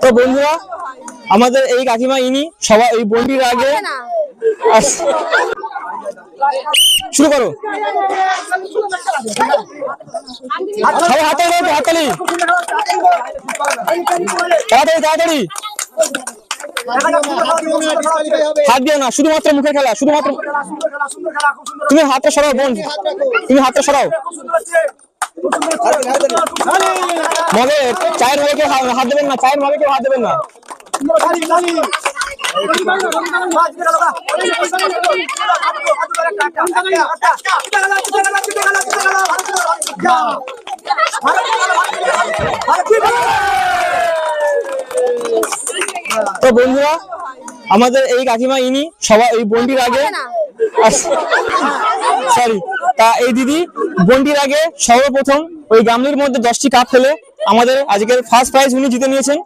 তো বন্ধুরা, আমাদের এই কাকিমা ইনি সবাই এই বন্ডির আগে শুরু করো। সবাই হাততালি দাও, হাততালি, তাড়াতাড়ি তাড়াতাড়ি। হাত দিও না, শুধুমাত্র মুখে খেলা, শুধুমাত্র। তুমি হাতটা সরাও বোন, তুমি হাতটা সরাও। মগে চায়ের মগে হাত দেবেন না, চায়ের মগে কেউ হাত দেবেন না। তো বন্ধুরা, আমাদের এই কাকিমা ইনি সবাই এই বন্ডির আগে সরি তা এই দিদি বন্ডির আগে সর্বপ্রথম ওই গামলির মধ্যে 10টি কাপ ফেলে আমাদের আজকের ফার্স্ট প্রাইজ উনি জিতে নিয়েছেন।